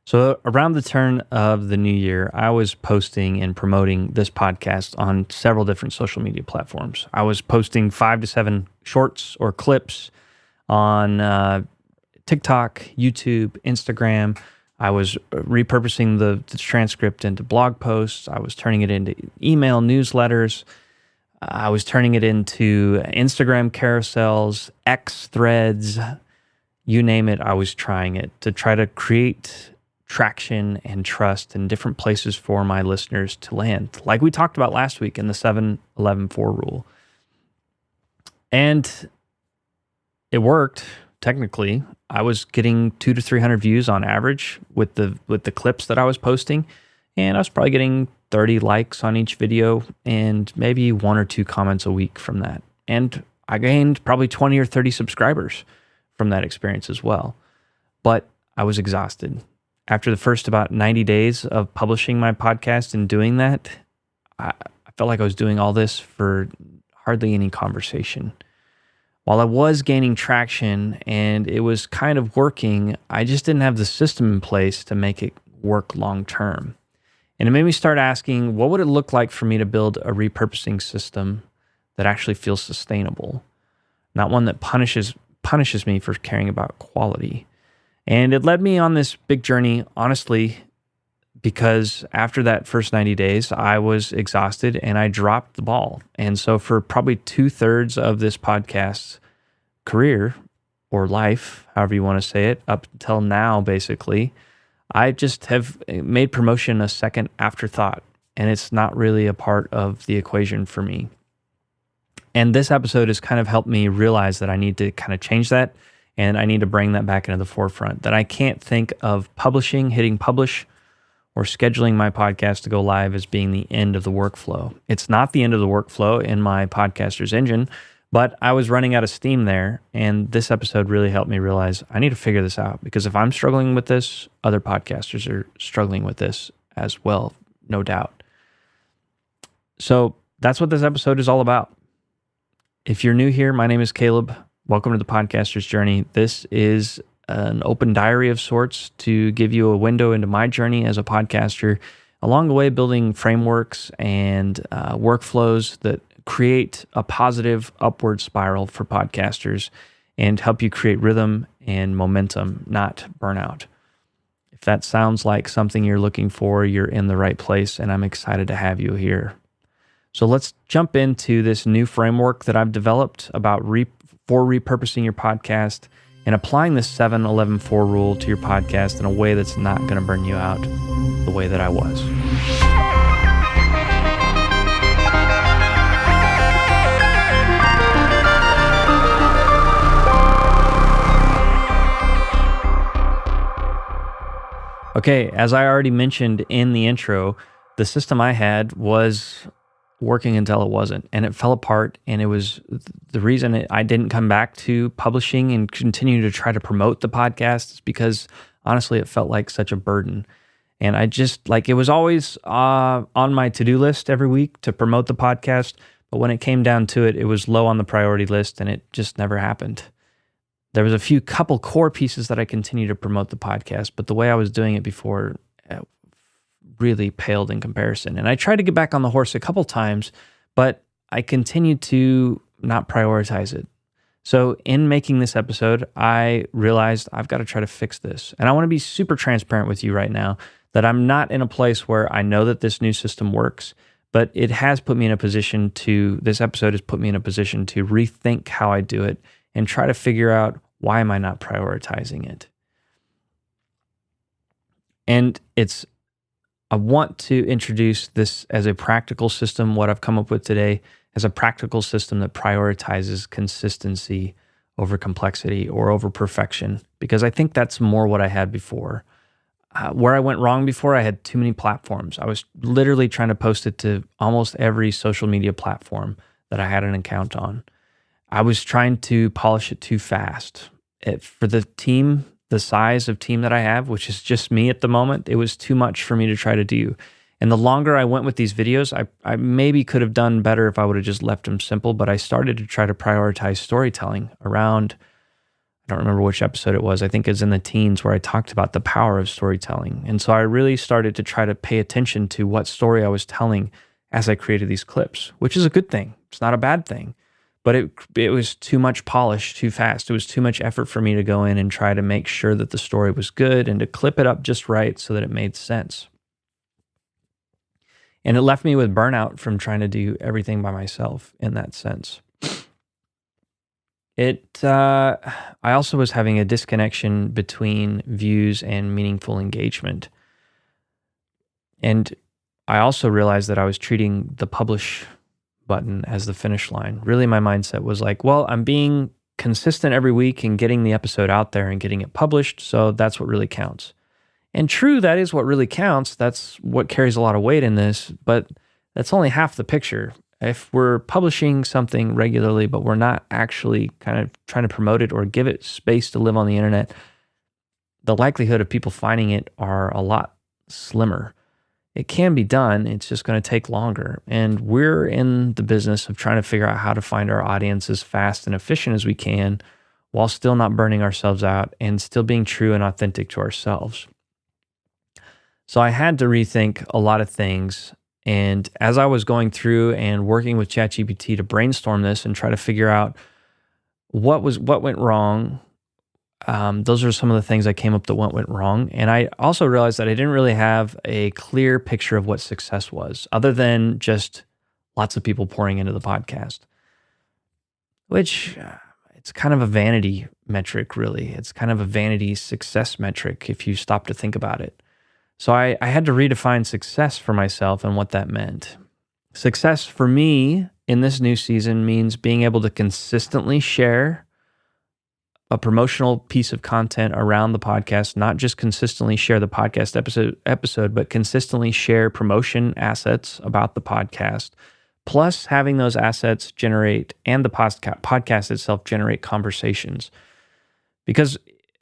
So, around the turn of the new year, I was posting and promoting this podcast on several different social media platforms. I was posting 5 to 7 shorts or clips on TikTok, YouTube, Instagram. I was repurposing the transcript into blog posts. I was turning it into email newsletters. I was turning it into Instagram carousels, X threads, you name it. I was trying it to try to create traction and trust in different places for my listeners to land, like we talked about last week in the 7-11-4 rule. And it worked. Technically, I was getting 200 to 300 views on average with the clips that I was posting, and I was probably getting 30 likes on each video and maybe 1 or 2 comments a week from that. And I gained probably 20 or 30 subscribers from that experience as well. But I was exhausted. After the first about 90 days of publishing my podcast and doing that, I felt like I was doing all this for hardly any conversation. While I was gaining traction and it was kind of working, I just didn't have the system in place to make it work long term. And it made me start asking, what would it look like for me to build a repurposing system that actually feels sustainable, not one that punishes me for caring about quality? And it led me on this big journey, honestly, because after that first 90 days, I was exhausted and I dropped the ball. And so for probably 2/3 of this podcast's career or life, however you want to say it, up until now, basically, I just have made promotion a second afterthought, and it's not really a part of the equation for me. And this episode has kind of helped me realize that I need to kind of change that, and I need to bring that back into the forefront, that I can't think of publishing, hitting publish, or scheduling my podcast to go live as being the end of the workflow. It's not the end of the workflow in my podcaster's engine, but I was running out of steam there, and this episode really helped me realize I need to figure this out, because if I'm struggling with this, other podcasters are struggling with this as well, no doubt. So that's what this episode is all about. If you're new here, my name is Caleb. Welcome to the Podcaster's Journey. This is an open diary of sorts to give you a window into my journey as a podcaster, along the way building frameworks and workflows that create a positive upward spiral for podcasters and help you create rhythm and momentum, not burnout. If that sounds like something you're looking for, you're in the right place, and I'm excited to have you here. So let's jump into this new framework that I've developed about for repurposing your podcast and applying this 7-11-4 rule to your podcast in a way that's not going to burn you out the way that I was. Okay, as I already mentioned in the intro, the system I had was working until it wasn't, and it fell apart, and it was the reason I didn't come back to publishing and continue to try to promote the podcast is because honestly it felt like such a burden. And I just it was always on my to-do list every week to promote the podcast, but when it came down to it, it was low on the priority list, and it just never happened. There was a couple core pieces that I continued to promote the podcast, but the way I was doing it before really paled in comparison. And I tried to get back on the horse a couple times, but I continued to not prioritize it. So in making this episode, I realized I've got to try to fix this. And I want to be super transparent with you right now that I'm not in a place where I know that this new system works, but it has put me in a position this episode has put me in a position to rethink how I do it and try to figure out, why am I not prioritizing it? And I want to introduce this as a practical system, what I've come up with today, as a practical system that prioritizes consistency over complexity or over perfection, because I think that's more what I had before. Where I went wrong before, I had too many platforms. I was literally trying to post it to almost every social media platform that I had an account on. I was trying to polish it too fast. For the team, the size of team that I have, which is just me at the moment, it was too much for me to try to do. And the longer I went with these videos, I maybe could have done better if I would have just left them simple, but I started to try to prioritize storytelling around I don't remember which episode it was. I think it's in the teens where I talked about the power of storytelling. And so I really started to try to pay attention to what story I was telling as I created these clips, which is a good thing. It's not a bad thing. But it was too much polish too fast. It was too much effort for me to go in and try to make sure that the story was good and to clip it up just right so that it made sense. And it left me with burnout from trying to do everything by myself in that sense. I also was having a disconnection between views and meaningful engagement. And I also realized that I was treating the publish button as the finish line. Really, my mindset was like, well, I'm being consistent every week and getting the episode out there and getting it published, so that's what really counts. And true, that is what really counts. That's what carries a lot of weight in this, but that's only half the picture. If we're publishing something regularly, but we're not actually kind of trying to promote it or give it space to live on the internet, the likelihood of people finding it are a lot slimmer. It can be done, it's just going to take longer. And we're in the business of trying to figure out how to find our audience as fast and efficient as we can while still not burning ourselves out and still being true and authentic to ourselves. So I had to rethink a lot of things. And as I was going through and working with ChatGPT to brainstorm this and try to figure out what went wrong, those are some of the things I came up that went wrong. And I also realized that I didn't really have a clear picture of what success was, other than just lots of people pouring into the podcast, which it's kind of a vanity metric, really. It's kind of a vanity success metric if you stop to think about it. So I had to redefine success for myself and what that meant. Success for me in this new season means being able to consistently share a promotional piece of content around the podcast, not just consistently share the podcast episode, but consistently share promotion assets about the podcast, plus having those assets generate and the podcast itself generate conversations. Because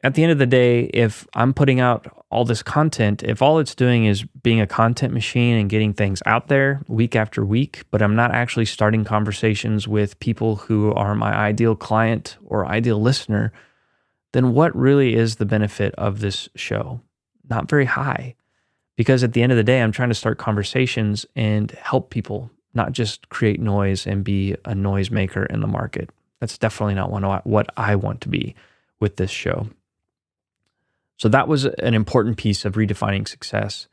at the end of the day, if I'm putting out all this content, if all it's doing is being a content machine and getting things out there week after week, but I'm not actually starting conversations with people who are my ideal client or ideal listener, then what really is the benefit of this show? Not very high. Because at the end of the day, I'm trying to start conversations and help people, not just create noise and be a noisemaker in the market. That's definitely not what I want to be with this show. So that was an important piece of redefining success.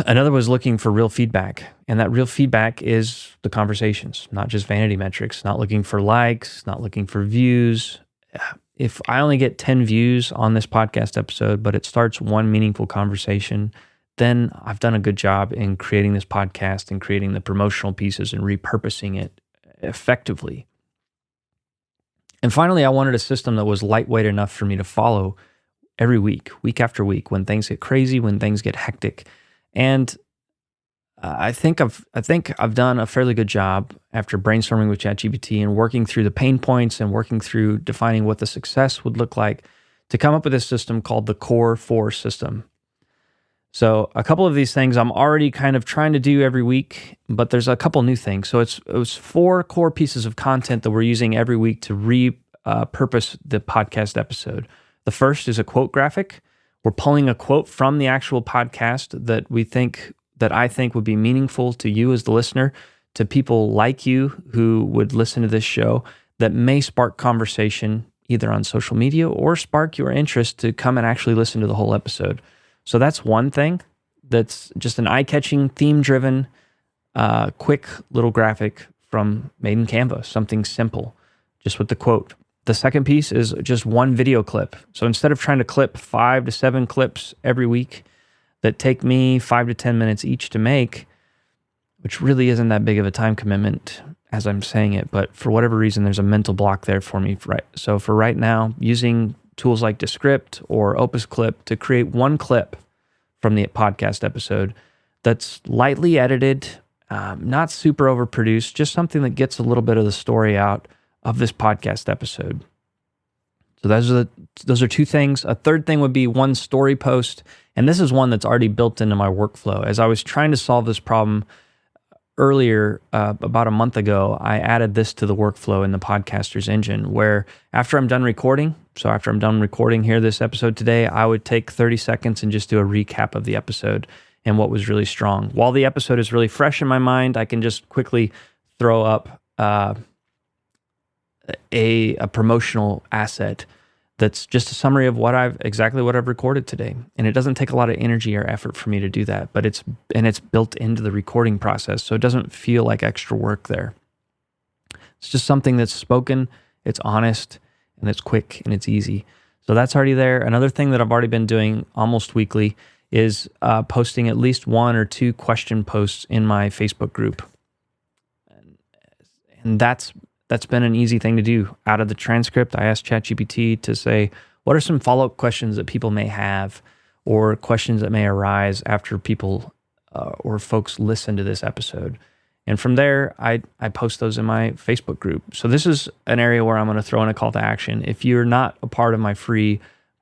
Another was looking for real feedback. And that real feedback is the conversations, not just vanity metrics, not looking for likes, not looking for views. If I only get 10 views on this podcast episode, but it starts one meaningful conversation, then I've done a good job in creating this podcast and creating the promotional pieces and repurposing it effectively. And finally, I wanted a system that was lightweight enough for me to follow every week, week after week, when things get crazy, when things get hectic. And I think I've done a fairly good job after brainstorming with ChatGPT and working through the pain points and working through defining what the success would look like to come up with a system called the Core 4 system. So a couple of these things I'm already kind of trying to do every week, but there's a couple new things. So it was 4 core pieces of content that we're using every week to repurpose the podcast episode. The first is a quote graphic. We're pulling a quote from the actual podcast that I think would be meaningful to you as the listener, to people like you who would listen to this show, that may spark conversation either on social media or spark your interest to come and actually listen to the whole episode. So that's one thing. That's just an eye-catching, theme-driven, quick little graphic made in Canva, something simple, just with the quote. The second piece is just one video clip. So instead of trying to clip 5 to 7 clips every week that take me 5 to 10 minutes each to make, which really isn't that big of a time commitment as I'm saying it, but for whatever reason, there's a mental block there for me. Right. So for right now, using tools like Descript or Opus Clip to create one clip from the podcast episode that's lightly edited, not super overproduced, just something that gets a little bit of the story out of this podcast episode. So those are 2 things. A third thing would be one story post, and this is one that's already built into my workflow. As I was trying to solve this problem earlier, about a month ago, I added this to the workflow in the Podcaster's Engine, where after I'm done recording, so after I'm done recording here this episode today, I would take 30 seconds and just do a recap of the episode and what was really strong. While the episode is really fresh in my mind, I can just quickly throw up a promotional asset that's just a summary of exactly what I've recorded today. And it doesn't take a lot of energy or effort for me to do that, but it's built into the recording process, so it doesn't feel like extra work there. It's just something that's spoken, it's honest, and it's quick, and it's easy. So that's already there. Another thing that I've already been doing almost weekly is posting at least 1 or 2 question posts in my Facebook group. And that's been an easy thing to do. Out of the transcript, I asked ChatGPT to say, what are some follow-up questions that people may have, or questions that may arise after people or folks listen to this episode? And from there, I post those in my Facebook group. So this is an area where I'm going to throw in a call to action. If you're not a part of my free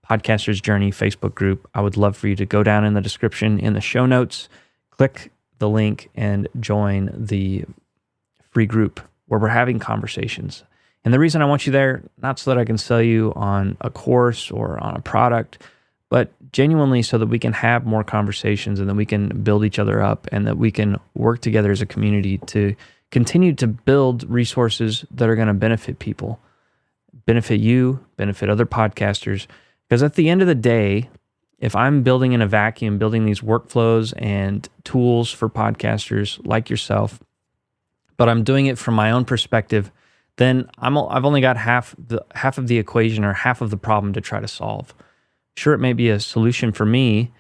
Podcaster's Journey Facebook group, I would love for you to go down in the description in the show notes, click the link, and join the free group where we're having conversations. And the reason I want you there, not so that I can sell you on a course or on a product, but genuinely so that we can have more conversations and that we can build each other up and that we can work together as a community to continue to build resources that are going to benefit people, benefit you, benefit other podcasters. Because at the end of the day, if I'm building in a vacuum, building these workflows and tools for podcasters like yourself, but I'm doing it from my own perspective, then I've only got half of the equation or half of the problem to try to solve. Sure, it may be a solution for me,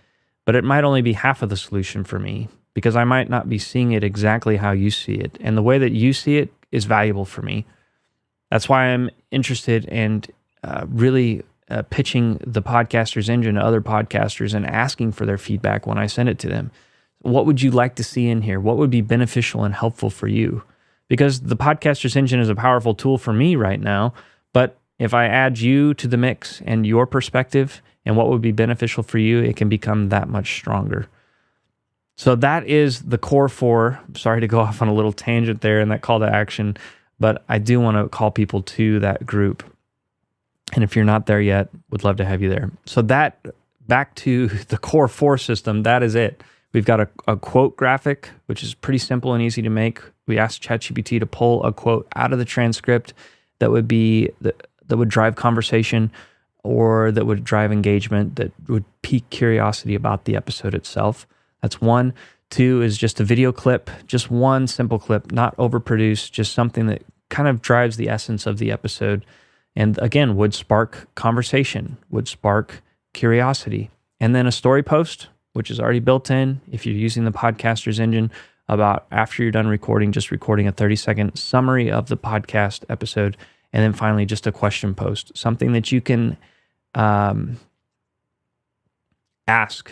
but it might only be half of the solution for me because I might not be seeing it exactly how you see it. And the way that you see it is valuable for me. That's why I'm interested in really pitching the Podcaster's Engine to other podcasters and asking for their feedback when I send it to them. What would you like to see in here? What would be beneficial and helpful for you? Because the Podcaster's Engine is a powerful tool for me right now, but if I add you to the mix and your perspective and what would be beneficial for you, it can become that much stronger. So that is the core 4. Sorry to go off on a little tangent there in that call to action, but I do want to call people to that group. And if you're not there yet, would love to have you there. So that, back to the core 4 system, that is it. We've got a quote graphic, which is pretty simple and easy to make. We asked ChatGPT to pull a quote out of the transcript that would drive conversation or that would drive engagement, that would pique curiosity about the episode itself. That's 1. 2 is just a video clip, just one simple clip, not overproduced, just something that kind of drives the essence of the episode. And again, would spark conversation, would spark curiosity. And then a story post, which is already built in if you're using the Podcaster's Engine, about after you're done recording, just recording a 30-second summary of the podcast episode. And then finally, just a question post, something that you can ask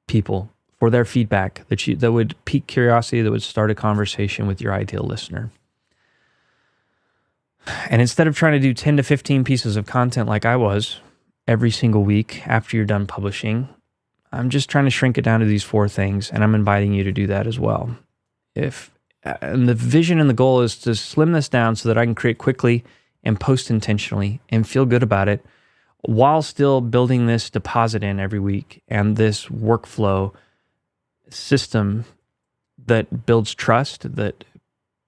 people for their feedback that would pique curiosity, that would start a conversation with your ideal listener. And instead of trying to do 10 to 15 pieces of content like I was every single week after you're done publishing, I'm just trying to shrink it down to these 4 things, and I'm inviting you to do that as well. And the vision and the goal is to slim this down so that I can create quickly and post intentionally and feel good about it while still building this deposit in every week and this workflow system that builds trust, that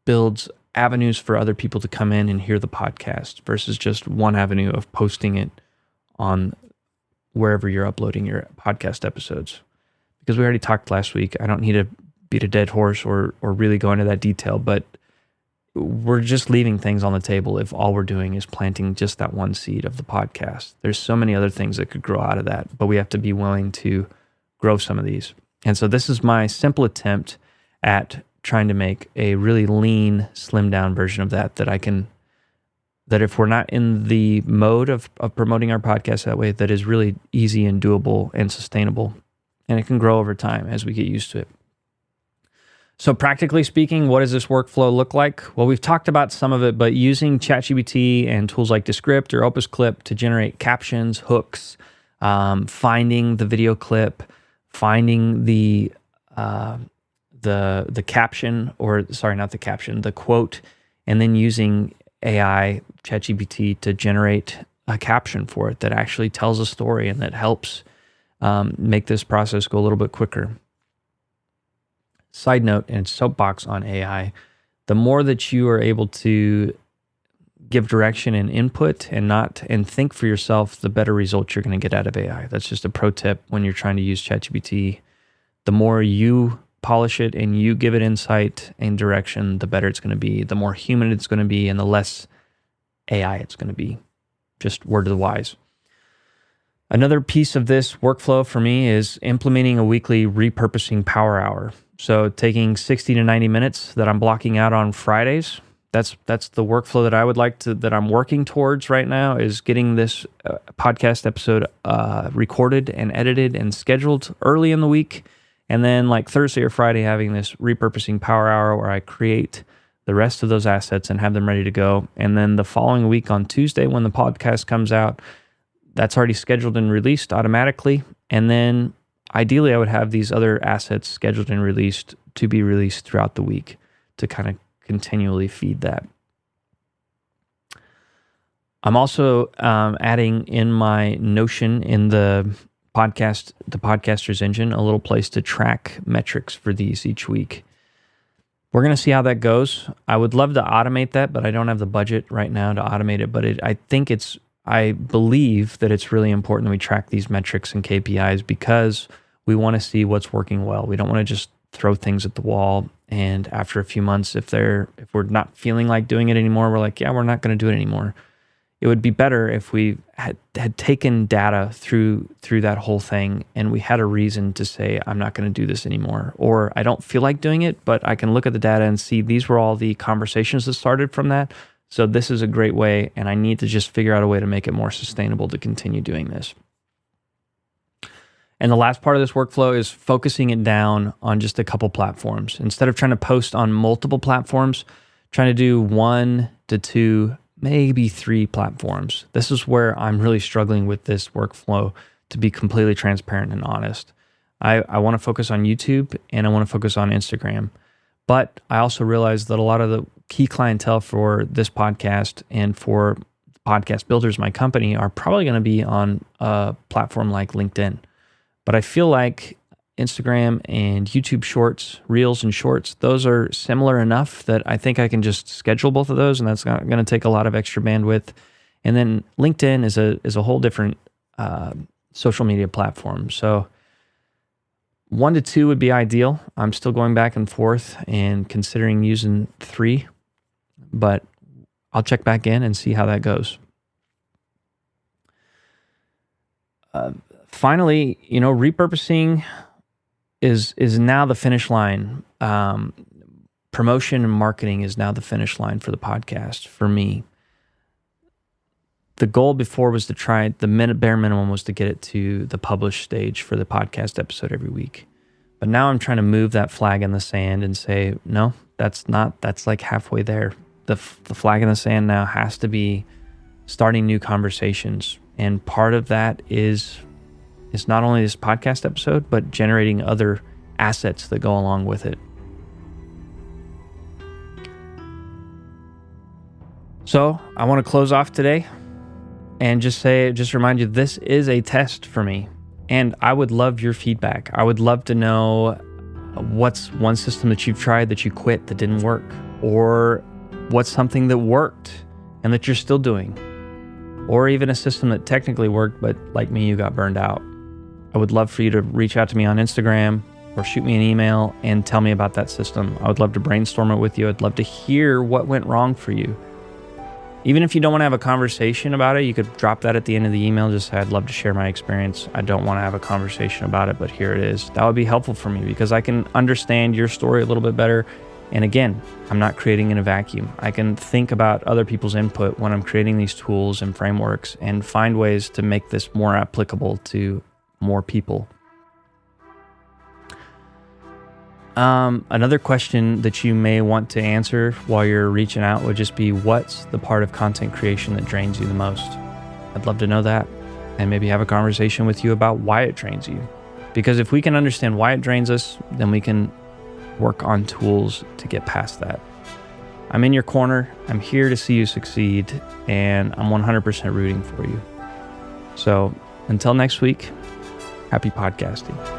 builds avenues for other people to come in and hear the podcast versus just one avenue of posting it on wherever you're uploading your podcast episodes. Because we already talked last week, I don't need to beat a dead horse or really go into that detail, but we're just leaving things on the table if all we're doing is planting just that one seed of the podcast. There's so many other things that could grow out of that, but we have to be willing to grow some of these. And so this is my simple attempt at trying to make a really lean, slimmed down version of that if we're not in the mode of promoting our podcast that way, that is really easy and doable and sustainable. And it can grow over time as we get used to it. So practically speaking, what does this workflow look like? Well, we've talked about some of it, but using ChatGPT and tools like Descript or Opus Clip to generate captions, hooks, finding the video clip, finding the the caption, or sorry, not the caption, the quote, and then using AI, ChatGPT, to generate a caption for it that actually tells a story and that helps make this process go a little bit quicker. Side note, and soapbox on AI, the more that you are able to give direction and input and think for yourself, the better results you're going to get out of AI. That's just a pro tip when you're trying to use ChatGPT. The more you polish it and you give it insight and direction, the better it's going to be, the more human it's going to be, and the less AI it's going to be. Just word to the wise. Another piece of this workflow for me is implementing a weekly repurposing power hour. So taking 60 to 90 minutes that I'm blocking out on Fridays. That's the workflow that I would like to, that I'm working towards right now, is getting this podcast episode recorded and edited and scheduled early in the week. And then like Thursday or Friday, having this repurposing power hour where I create the rest of those assets and have them ready to go. And then the following week on Tuesday, when the podcast comes out, that's already scheduled and released automatically. And then ideally, I would have these other assets scheduled and released to be released throughout the week to kind of continually feed that. I'm also adding in my Notion in the Podcaster's Engine, a little place to track metrics for these each week. We're going to see how that goes. I would love to automate that, but I don't have the budget right now to automate it. But I believe that it's really important that we track these metrics and KPIs because we want to see what's working well. We don't want to just throw things at the wall, and after a few months, if we're not feeling like doing it anymore, we're like, yeah, we're not going to do it anymore. It would be better if we had taken data through that whole thing and we had a reason to say, I'm not going to do this anymore, or I don't feel like doing it, but I can look at the data and see these were all the conversations that started from that. So this is a great way, and I need to just figure out a way to make it more sustainable to continue doing this. And the last part of this workflow is focusing it down on just a couple platforms. Instead of trying to post on multiple platforms, trying to do 1 to 2, maybe 3 platforms. This is where I'm really struggling with this workflow, to be completely transparent and honest. I want to focus on YouTube and I want to focus on Instagram. But I also realize that a lot of the key clientele for this podcast and for Podcast Builders, my company, are probably going to be on a platform like LinkedIn. But I feel like Instagram and YouTube Shorts, Reels and Shorts, those are similar enough that I think I can just schedule both of those, and that's not going to take a lot of extra bandwidth. And then LinkedIn is a whole different social media platform. So 1 to 2 would be ideal. I'm still going back and forth and considering using 3, but I'll check back in and see how that goes. Finally, repurposing is now the finish line. Promotion and marketing is now the finish line for the podcast for me. The goal before was to try, bare minimum was to get it to the published stage for the podcast episode every week. But now I'm trying to move that flag in the sand and say, no, that's like halfway there. The flag in the sand now has to be starting new conversations. And part of that is not only this podcast episode, but generating other assets that go along with it. So I want to close off today and just remind you, this is a test for me. And I would love your feedback. I would love to know what's one system that you've tried that you quit that didn't work, or what's something that worked and that you're still doing, or even a system that technically worked, but like me, you got burned out. I would love for you to reach out to me on Instagram or shoot me an email and tell me about that system. I would love to brainstorm it with you. I'd love to hear what went wrong for you. Even if you don't want to have a conversation about it, you could drop that at the end of the email. Just say, I'd love to share my experience. I don't want to have a conversation about it, but here it is. That would be helpful for me because I can understand your story a little bit better. And again, I'm not creating in a vacuum. I can think about other people's input when I'm creating these tools and frameworks and find ways to make this more applicable to more people. Another question that you may want to answer while you're reaching out would just be, what's the part of content creation that drains you the most? I'd love to know that, and maybe have a conversation with you about why it drains you. Because if we can understand why it drains us, then we can work on tools to get past that. I'm in your corner. I'm here to see you succeed, and I'm 100% rooting for you. So until next week, happy podcasting.